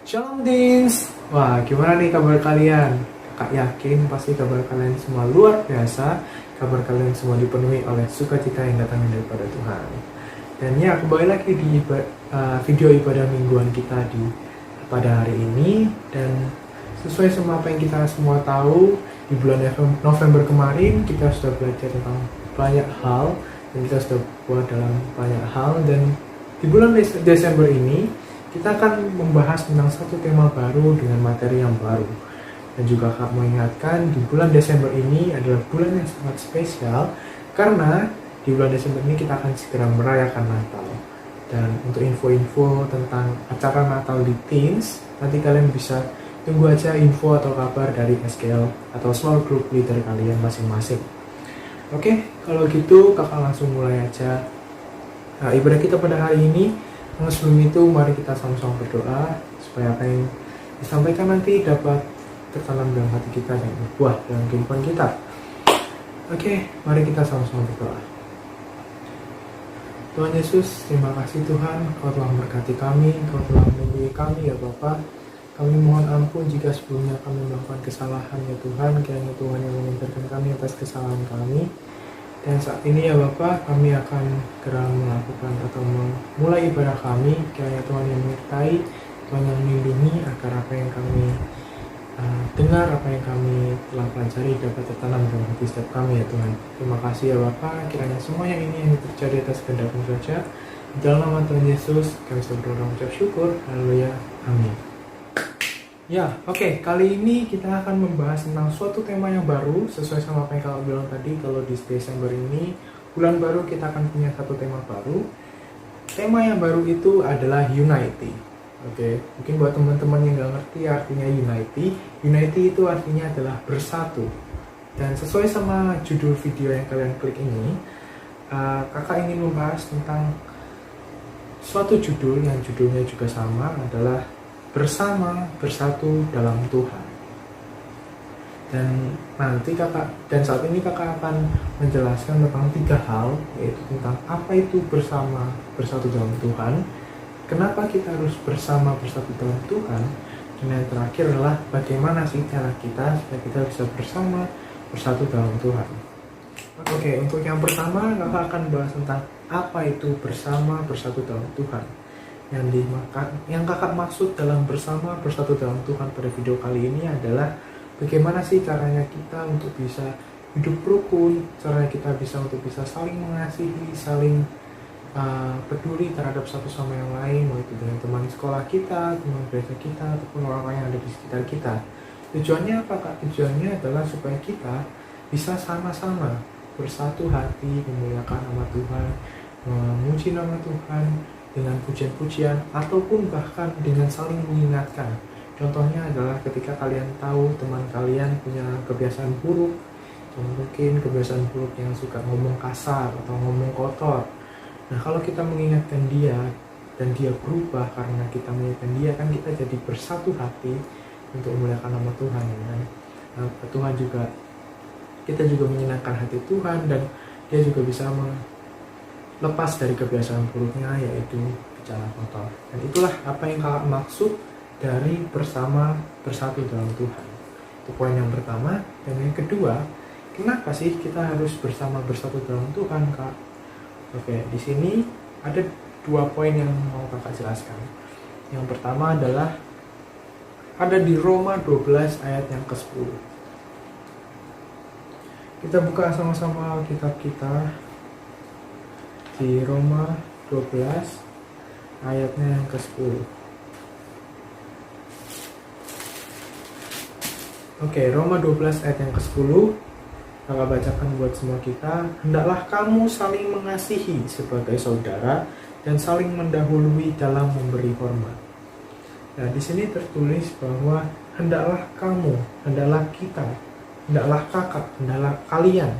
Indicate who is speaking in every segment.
Speaker 1: Shalom Teens. Wah, gimana nih kabar kalian? Kakak yakin pasti kabar kalian semua luar biasa. Kabar kalian semua dipenuhi oleh sukacita yang datang daripada Tuhan. Dan ya, kembali lagi di video ibadah mingguan kita pada hari ini. Dan sesuai sama apa yang kita semua tahu, di bulan November kemarin kita sudah belajar tentang banyak hal. Dan kita sudah buat dalam banyak hal. Dan di bulan Desember ini kita akan membahas tentang satu tema baru dengan materi yang baru. Dan juga Kak mau ingatkan, di bulan Desember ini adalah bulan yang sangat spesial karena di bulan Desember ini kita akan segera merayakan Natal. Dan untuk info-info tentang acara Natal di Teens, nanti kalian bisa tunggu aja info atau kabar dari SKL atau small group leader kalian masing-masing. Oke, kalau gitu kakak langsung mulai aja ibadah kita pada hari ini. Sebelum itu mari kita sama-sama berdoa supaya apa yang disampaikan nanti dapat tertanam dalam hati kita dan berbuah dalam kehidupan kita. Oke, mari kita sama-sama berdoa. Tuhan Yesus, terima kasih Tuhan, Kau telah memberkati kami, Kau telah melindungi kami ya Bapa. Kami mohon ampun jika sebelumnya kami melakukan kesalahan ya Tuhan, kiranya Tuhan yang mengampuni kami atas kesalahan kami. Dan saat ini ya Bapak, kami akan segera melakukan atau memulai ibadah kami. Kiranya Tuhan yang menyertai, Tuhan yang melindungi agar apa yang kami dengar, apa yang kami telah pelajari dapat tertanam dalam hati setiap kami ya Tuhan. Terima kasih ya Bapak, kiranya semua yang ini yang terjadi atas kehendak-Mu saja. Di dalam nama Tuhan Yesus, kami sudah berdoa mengucap syukur. Haleluya. Amin. Ya, oke. Kali ini kita akan membahas tentang suatu tema yang baru sesuai sama apa yang kalau bilang tadi. Kalau di Desember ini, bulan baru, kita akan punya satu tema baru. Tema yang baru itu adalah unity. Oke, mungkin buat teman-teman yang nggak ngerti artinya unity itu artinya adalah bersatu. Dan sesuai sama judul video yang kalian klik ini, kakak ingin membahas tentang suatu judul yang judulnya juga sama, adalah bersama bersatu dalam Tuhan. Dan saat ini kakak akan menjelaskan tentang 3 hal, yaitu tentang apa itu bersama bersatu dalam Tuhan, kenapa kita harus bersama bersatu dalam Tuhan, dan yang terakhir adalah bagaimana sih cara kita supaya kita bisa bersama bersatu dalam Tuhan. Oke, untuk yang pertama kakak akan bahas tentang apa itu bersama bersatu dalam Tuhan. Yang kakak maksud dalam bersama bersatu dalam Tuhan pada video kali ini adalah bagaimana sih caranya kita untuk bisa hidup rukun, caranya kita bisa untuk bisa saling mengasihi, saling peduli terhadap satu sama yang lain, mau itu dengan teman sekolah kita, teman gereja kita, ataupun orang-orang yang ada di sekitar kita. Tujuannya apa Kak? Tujuannya adalah supaya kita bisa sama-sama bersatu hati, memuliakan nama Tuhan, memuji nama Tuhan dengan pujian-pujian, ataupun bahkan dengan saling mengingatkan. Contohnya adalah ketika kalian tahu teman kalian punya kebiasaan buruk, atau mungkin kebiasaan buruk yang suka ngomong kasar atau ngomong kotor. Nah, kalau kita mengingatkan dia dan dia berubah karena kita mengingatkan dia, kan kita jadi bersatu hati untuk memuliakan nama Tuhan ya kan? Nah, Tuhan juga, kita juga menyenangkan hati Tuhan, dan dia juga bisa lepas dari kebiasaan buruknya, yaitu bicara kotor. Dan itulah apa yang kakak maksud dari bersama bersatu dalam Tuhan. Itu poin yang pertama. Dan yang kedua, kenapa sih kita harus bersama bersatu dalam Tuhan, Kak? Oke, di sini ada 2 poin yang mau kakak jelaskan. Yang pertama adalah ada di Roma 12 ayat yang ke-10. Kita buka sama-sama kitab kita di Roma 12 ayatnya yang ke-10. Oke, Roma 12 ayat yang ke-10. Kakak bacakan buat semua kita. Hendaklah kamu saling mengasihi sebagai saudara dan saling mendahului dalam memberi hormat. Nah, di sini tertulis bahwa hendaklah kamu, hendaklah kita, hendaklah kakak, hendaklah kalian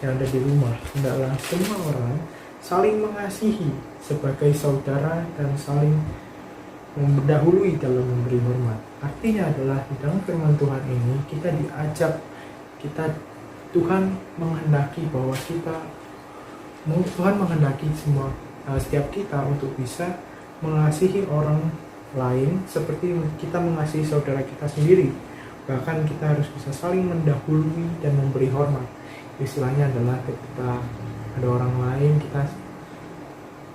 Speaker 1: yang ada di rumah, hendaklah semua orang saling mengasihi sebagai saudara dan saling mendahului dalam memberi hormat. Artinya adalah di dalam firman Tuhan ini kita diajak, Tuhan menghendaki bahwa Tuhan menghendaki setiap kita untuk bisa mengasihi orang lain seperti kita mengasihi saudara kita sendiri. Bahkan kita harus bisa saling mendahului dan memberi hormat. Istilahnya adalah ketika ada orang lain, kita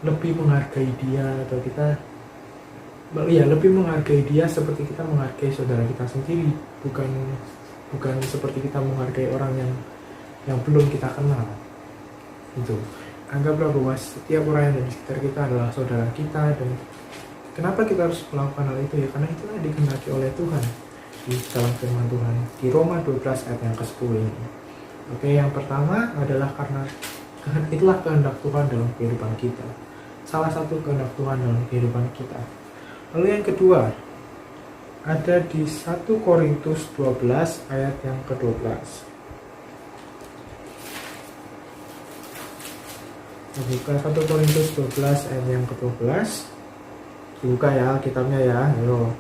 Speaker 1: lebih menghargai dia, atau kita lebih menghargai dia seperti kita menghargai saudara kita sendiri, bukan seperti kita menghargai orang yang belum kita kenal. Itu anggaplah bahwa setiap orang yang ada di sekitar kita adalah saudara kita. Dan kenapa kita harus melakukan hal itu? Ya karena itulah dikehendaki oleh Tuhan di dalam firman Tuhan di Roma 12 ayat yang ke-10 ini. Oke, yang pertama adalah karena itulah kehendak Tuhan dalam kehidupan kita. Salah satu kehendak Tuhan dalam kehidupan kita. Lalu yang kedua ada di 1 Korintus 12 ayat yang ke-12. Buka 1 Korintus 12 ayat yang ke-12. Dibuka ya kitabnya ya. Ayo,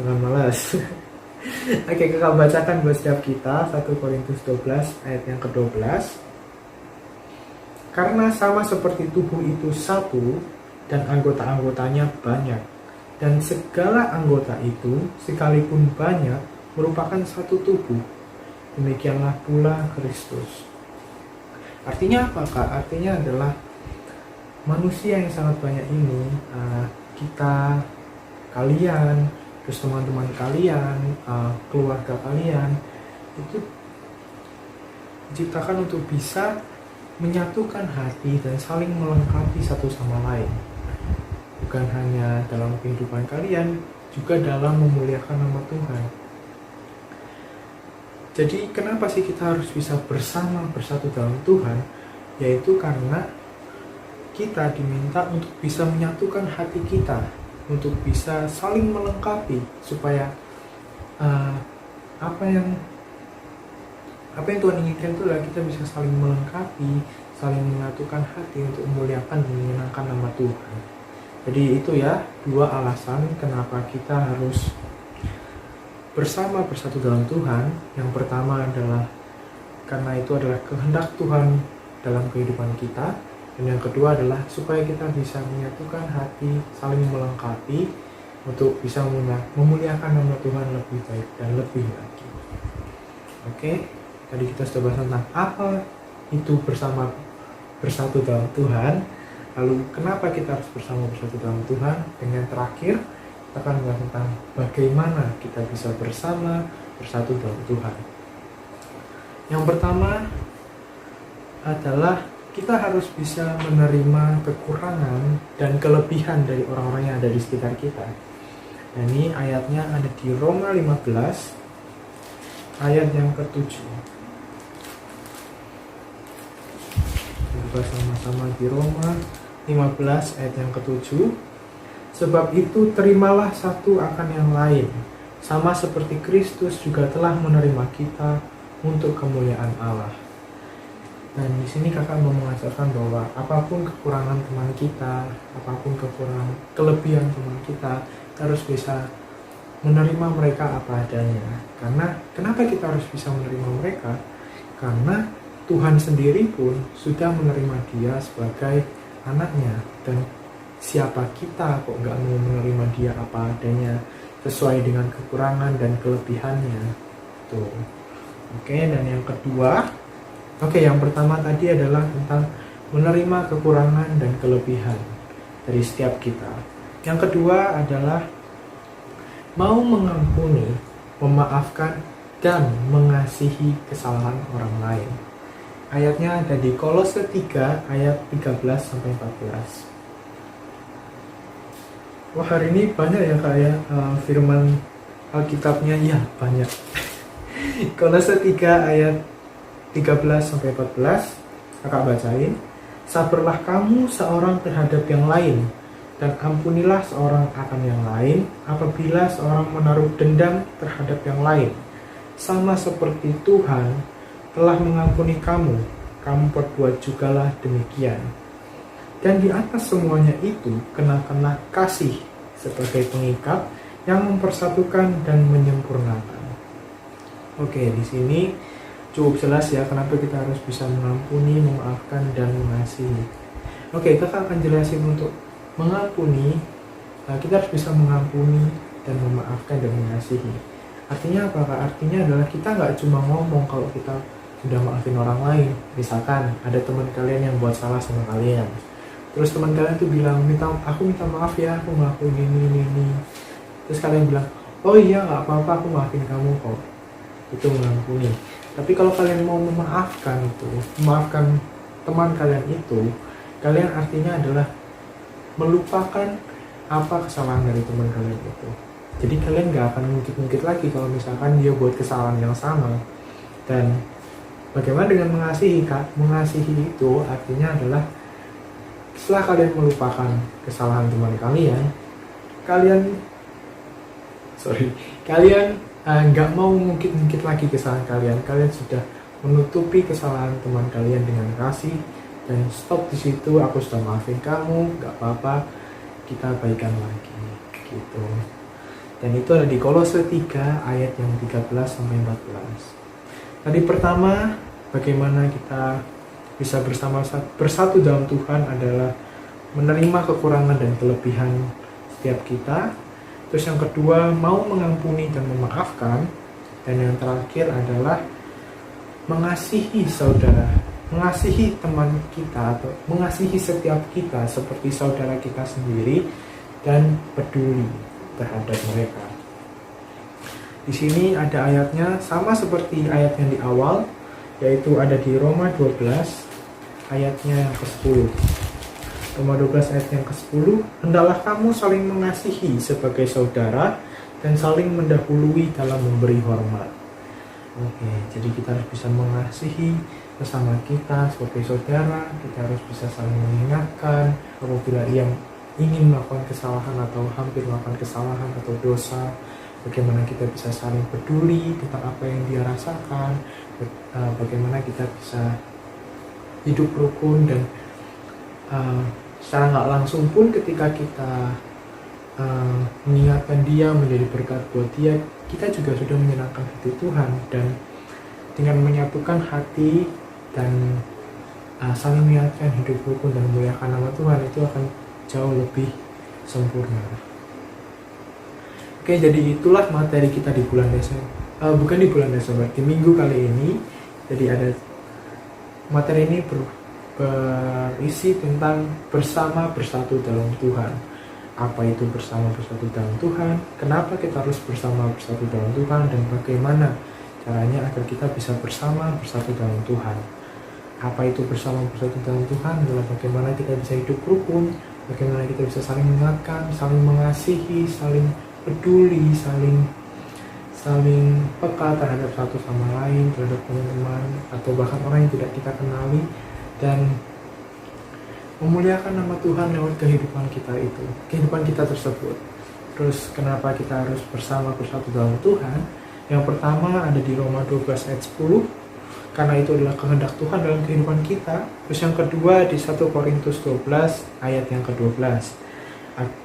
Speaker 1: jangan malas. Oke, kakak bacakan buat setiap kita 1 Korintus 12 ayat yang ke-12. Karena sama seperti tubuh itu satu dan anggota-anggotanya banyak, dan segala anggota itu sekalipun banyak merupakan satu tubuh, demikianlah pula Kristus. Artinya apa Kak? Artinya adalah manusia yang sangat banyak ini, kita, kalian, terus teman-teman kalian, keluarga kalian, itu diciptakan untuk bisa menyatukan hati dan saling melengkapi satu sama lain. Bukan hanya dalam kehidupan kalian, juga dalam memuliakan nama Tuhan. Jadi kenapa sih kita harus bisa bersatu dalam Tuhan? Yaitu karena kita diminta untuk bisa menyatukan hati kita, untuk bisa saling melengkapi, supaya apa yang Tuhan inginkan itu adalah kita bisa saling melengkapi, saling menyatukan hati untuk memuliakan dan menyenangkan nama Tuhan. Jadi itu ya, dua alasan kenapa kita harus bersatu dalam Tuhan. Yang pertama adalah karena itu adalah kehendak Tuhan dalam kehidupan kita. Dan yang kedua adalah supaya kita bisa menyatukan hati, saling melengkapi untuk bisa memuliakan nama Tuhan lebih baik dan lebih lagi. Oke, tadi kita sudah bahas tentang apa itu bersatu dalam Tuhan. Lalu kenapa kita harus bersatu dalam Tuhan? Dengan terakhir kita akan bahas tentang bagaimana kita bisa bersatu dalam Tuhan. Yang pertama adalah kita harus bisa menerima kekurangan dan kelebihan dari orang-orang yang ada di sekitar kita. Nah, ini ayatnya ada di Roma 15 ayat yang ke-7. Kita sama-sama di Roma 15 ayat yang ke-7. Sebab itu terimalah satu akan yang lain, sama seperti Kristus juga telah menerima kita untuk kemuliaan Allah. Dan di sini kakak mau mengajarkan bahwa apapun kekurangan teman kita, apapun kelebihan teman kita, harus bisa menerima mereka apa adanya. Karena kenapa kita harus bisa menerima mereka? Karena Tuhan sendiri pun sudah menerima dia sebagai anaknya. Dan siapa kita kok nggak mau menerima dia apa adanya, sesuai dengan kekurangan dan kelebihannya. Tuh. Oke, dan yang kedua, yang pertama tadi adalah tentang menerima kekurangan dan kelebihan dari setiap kita. Yang kedua adalah mau mengampuni, memaafkan, dan mengasihi kesalahan orang lain. Ayatnya ada di Kolose 3 ayat 13-14. Wah, hari ini banyak ya kayak firman Alkitabnya, ya banyak. Kolose 3 ayat 13-14, kakak bacain. Sabarlah kamu seorang terhadap yang lain, dan ampunilah seorang akan yang lain apabila seorang menaruh dendam terhadap yang lain. Sama seperti Tuhan telah mengampuni kamu, kamu perbuat jugalah demikian. Dan di atas semuanya itu, kenakanlah kasih sebagai pengikat yang mempersatukan dan menyempurnakan. Oke, di sini cukup jelas ya kenapa kita harus bisa mengampuni, memaafkan, dan mengasihi. Oke, kakak akan jelasin untuk mengampuni kita harus bisa mengampuni dan memaafkan dan mengasihi. Artinya apa Kak? Artinya adalah kita nggak cuma ngomong kalau kita sudah maafin orang lain. Misalkan ada teman kalian yang buat salah sama kalian, terus teman kalian tuh bilang, aku minta maaf ya, aku ngelakuin ini. Terus kalian bilang, oh iya nggak apa-apa, aku maafin kamu kok. Itu mengampuni. Tapi kalau kalian mau memaafkan teman kalian itu, kalian artinya adalah melupakan apa kesalahan dari teman kalian itu. Jadi kalian gak akan ngungkit-ngungkit lagi kalau misalkan dia buat kesalahan yang sama. Dan bagaimana dengan mengasihi Kak? Mengasihi itu artinya adalah setelah kalian melupakan kesalahan teman kalian, kalian nggak mau ngungkit-ngungkit lagi kesalahan kalian. Kalian sudah menutupi kesalahan teman kalian dengan kasih dan stop di situ. Aku sudah maafin kamu, nggak apa-apa, kita baikan lagi gitu. Dan itu ada di Kolose 3 ayat yang 13 sampai 14. Tadi pertama, bagaimana kita bisa bersatu dalam Tuhan adalah menerima kekurangan dan kelebihan setiap kita. Terus yang kedua, mau mengampuni dan memaafkan. Dan yang terakhir adalah mengasihi saudara, mengasihi teman kita, atau mengasihi setiap kita seperti saudara kita sendiri, dan peduli terhadap mereka. Di sini ada ayatnya sama seperti ayat yang di awal, yaitu ada di Roma 12 ayatnya yang ke-10. Roma 12 ayat yang ke-10, hendaklah kamu saling mengasihi sebagai saudara dan saling mendahului dalam memberi hormat. Oke, jadi kita harus bisa mengasihi sesama kita sebagai saudara. Kita harus bisa saling mengingatkan apabila ia ingin melakukan kesalahan atau hampir melakukan kesalahan atau dosa. Bagaimana kita bisa saling peduli tentang apa yang dia rasakan, bagaimana kita bisa hidup rukun, dan secara nggak langsung pun ketika kita mengingatkan dia, menjadi berkat buat dia, kita juga sudah menyenangkan hati Tuhan. Dan dengan menyatukan hati dan saling mengingatkan hidup rukun dan memuliakan nama Tuhan, itu akan jauh lebih sempurna. Oke, jadi itulah materi kita di bulan Desember. Bukan di bulan Desember, di minggu kali ini. Jadi ada materi ini berisi tentang bersama bersatu dalam Tuhan. Apa itu bersama bersatu dalam Tuhan? Kenapa kita harus bersama bersatu dalam Tuhan? Dan bagaimana caranya agar kita bisa bersama bersatu dalam Tuhan? Apa itu bersama bersatu dalam Tuhan? Adalah bagaimana kita bisa hidup rukun, bagaimana kita bisa saling mengingatkan, saling mengasihi, saling peduli, saling peka terhadap satu sama lain, terhadap teman-teman atau bahkan orang yang tidak kita kenali, dan memuliakan nama Tuhan lewat kehidupan kita tersebut. Terus kenapa kita harus bersama bersatu dalam Tuhan? Yang pertama ada di Roma 12 ayat 10, karena itu adalah kehendak Tuhan dalam kehidupan kita. Terus yang kedua di 1 Korintus 12 ayat yang ke-12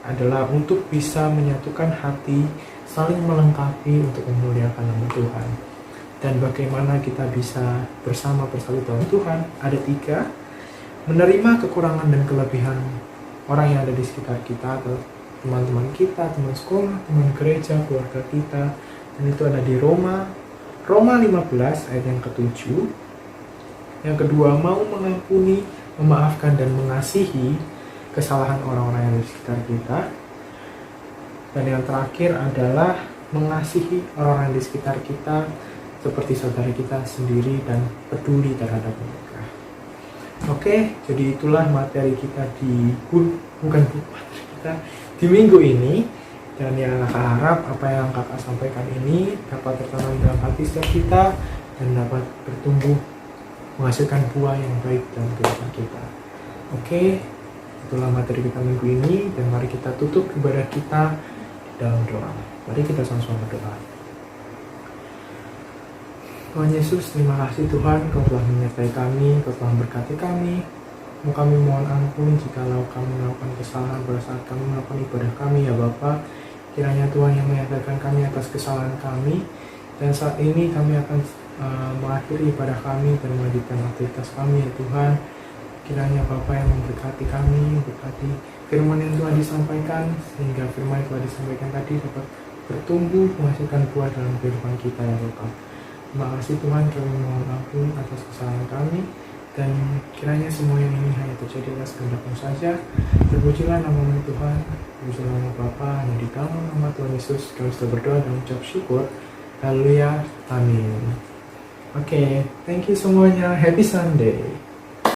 Speaker 1: adalah untuk bisa menyatukan hati, saling melengkapi untuk memuliakan nama Tuhan. Dan bagaimana kita bisa bersama bersatu dalam Tuhan? Ada 3, menerima kekurangan dan kelebihan orang yang ada di sekitar kita, atau teman-teman kita, teman sekolah, teman gereja, keluarga kita. Dan itu ada di Roma 15 ayat yang ke-7. Yang kedua, mau mengampuni, memaafkan dan mengasihi kesalahan orang-orang yang di sekitar kita. Dan yang terakhir adalah mengasihi orang-orang di sekitar kita seperti saudara kita sendiri dan peduli terhadap mereka. Oke, jadi itulah materi kita di minggu ini. Dan yang kakak harap apa yang kakak sampaikan ini dapat tertanam dalam hati setiap kita dan dapat bertumbuh menghasilkan buah yang baik dalam kehidupan kita. Oke, itulah materi kita minggu ini, dan mari kita tutup ibadah kita di dalam doa. Mari kita sama-sama berdoa. Tuhan Yesus, terima kasih Tuhan, Kau telah menyertai kami, Kau telah memberkati kami. Kami mohon ampun jikalau kami melakukan kesalahan pada saat kami melakukan ibadah kami, ya Bapa. Kiranya Tuhan yang menyadarkan kami atas kesalahan kami, dan saat ini kami akan mengakhiri ibadah kami dan melanjutkan aktivitas kami, ya Tuhan. Kiranya Bapa yang memberkati kami, memberkati firman yang Tuhan disampaikan, sehingga firman yang telah disampaikan tadi dapat bertumbuh, menghasilkan buah dalam kehidupan kita yang lokal. Terima kasih Tuhan, kami mohon ampun atas kesalahan kami, dan kiranya semua yang ini hanya terjadi atas kehendak-Mu saja. Terpujilah nama Tuhan, terpujilah nama Bapa, yang di dalam nama Tuhan Yesus kami sudah berdoa dan ucap syukur. Haleluya, amin. Oke, thank you semuanya, happy Sunday.